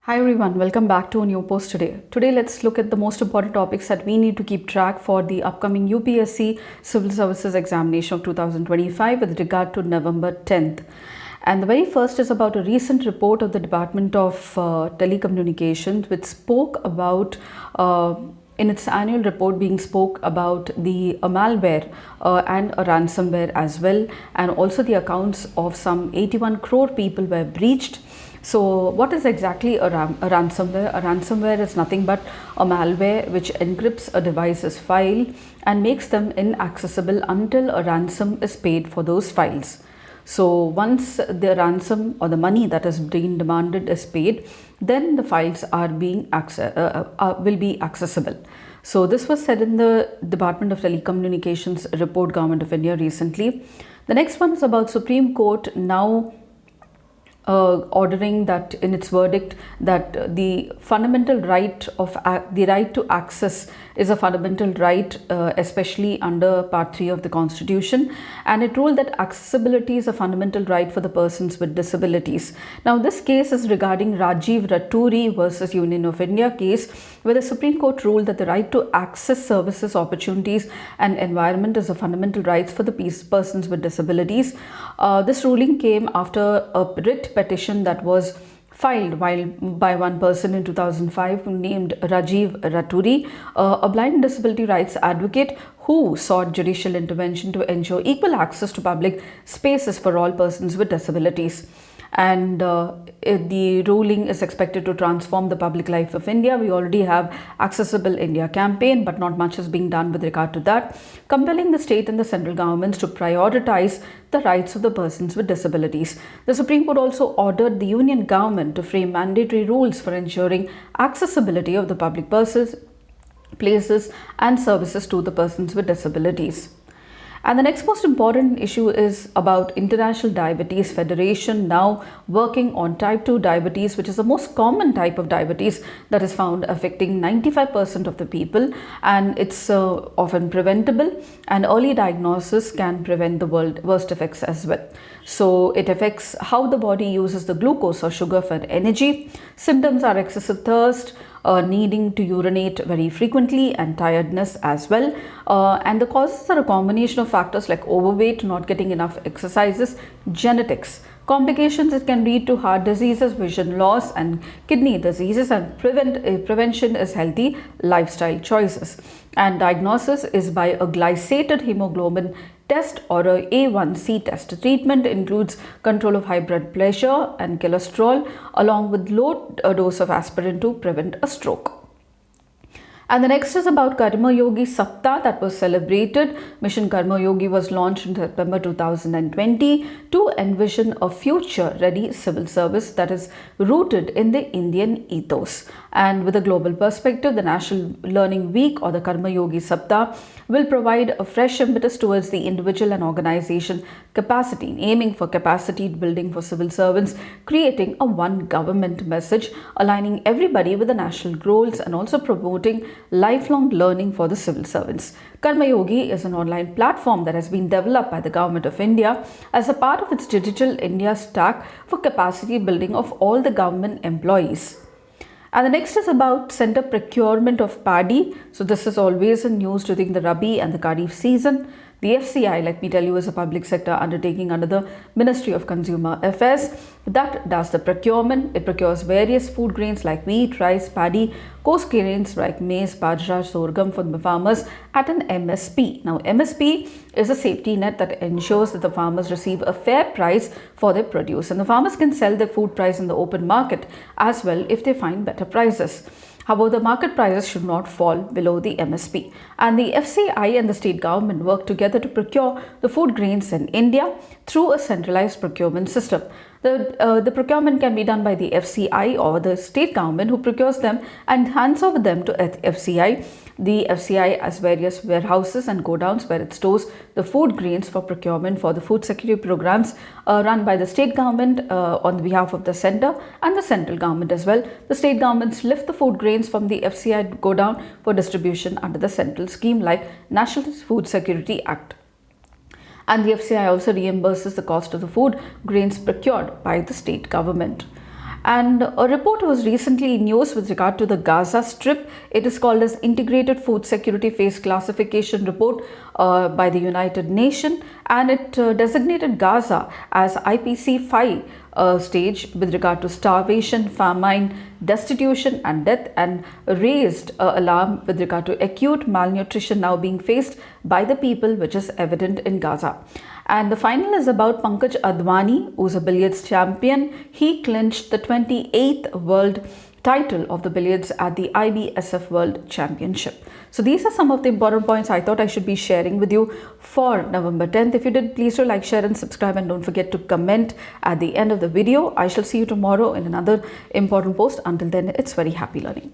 Hi everyone, welcome back to a new post today. Today let's look at the most important topics that we need to keep track for the upcoming UPSC Civil Services Examination of 2025 with regard to November 10th. And the very first is about a recent report of the Department of Telecommunications which spoke about in its annual report spoke about the malware and a ransomware as well, and also the accounts of some 81 crore people were breached. So what is exactly a ransomware? A ransomware is nothing but a malware which encrypts a device's file and makes them inaccessible until a ransom is paid for those files. So once the ransom or the money that is being demanded is paid, then the files are will be accessible. So this was said in the Department of Telecommunications report, Government of India, recently. The next one is about Supreme Court now ordering that in its verdict that the fundamental right of the right to access is a fundamental right, especially under Part 3 of the Constitution, and it ruled that accessibility is a fundamental right for the persons with disabilities. Now this case is regarding Rajiv Raturi versus Union of India case, where the Supreme Court ruled that the right to access services, opportunities and environment is a fundamental right for the persons with disabilities. This ruling came after a writ petition that was filed by one person in 2005 named Rajiv Raturi, a blind disability rights advocate who sought judicial intervention to ensure equal access to public spaces for all persons with disabilities. And the ruling is expected to transform the public life of India. We already have Accessible India campaign, but not much is being done with regard to that, compelling the state and the central governments to prioritize the rights of the persons with disabilities. The Supreme Court also ordered the union government to frame mandatory rules for ensuring accessibility of the public places and services to the persons with disabilities. And the next most important issue is about International Diabetes Federation now working on type 2 diabetes, which is the most common type of diabetes that is found affecting 95% of the people, and it's often preventable, and early diagnosis can prevent the worst effects as well. So it affects how the body uses the glucose or sugar for energy. Symptoms are excessive thirst, needing to urinate very frequently, and tiredness as well. And the causes are a combination of factors like overweight, not getting enough exercises, genetics. Complications, it can lead to heart diseases, vision loss and kidney diseases, and prevention is healthy lifestyle choices. And diagnosis is by a glycated hemoglobin test or a A1C test. Treatment includes control of high blood pressure and cholesterol along with low dose of aspirin to prevent a stroke. And the next is about Karma Yogi Saptah that was celebrated. Mission Karma Yogi was launched in September 2020 to envision a future-ready civil service that is rooted in the Indian ethos. And with a global perspective, the National Learning Week or the Karma Yogi Saptah will provide a fresh impetus towards the individual and organization capacity, aiming for capacity building for civil servants, creating a one government message, aligning everybody with the national goals, and also promoting lifelong learning for the civil servants. Karma Yogi is an online platform that has been developed by the Government of India as a part of its Digital India stack for capacity building of all the government employees. And the next is about center procurement of paddy. So this is always in news during the Rabi and the Kharif season. The FCI, let me tell you, is a public sector undertaking under the Ministry of Consumer Affairs that does the procurement. It procures various food grains like wheat, rice, paddy, coarse grains like maize, bajra, sorghum for the farmers at an MSP. Now, MSP is a safety net that ensures that the farmers receive a fair price for their produce, and the farmers can sell their food price in the open market as well if they find better prices. However, the market prices should not fall below the MSP. And the FCI and the state government work together to procure the food grains in India through a centralized procurement system. The procurement can be done by the FCI or the state government who procures them and hands over them to FCI. The FCI has various warehouses and godowns where it stores the food grains for procurement for the food security programs run by the state government on behalf of the center and the central government as well. The state governments lift the food grains from the FCI godown for distribution under the central scheme like National Food Security Act. And the FCI also reimburses the cost of the food grains procured by the state government. And a report was recently in news with regard to the Gaza Strip. It is called as Integrated Food Security Phase Classification Report by the United Nations, and it designated Gaza as IPC 5 stage with regard to starvation, famine, destitution and death, and raised alarm with regard to acute malnutrition now being faced by the people, which is evident in Gaza. And the final is about Pankaj Advani, who's a billiards champion. He clinched the 28th world title of the billiards at the IBSF World Championship. So these are some of the important points I thought I should be sharing with you for November 10th. If you did, please do like, share and subscribe, and don't forget to comment at the end of the video. I shall see you tomorrow in another important post. Until then, it's very happy learning.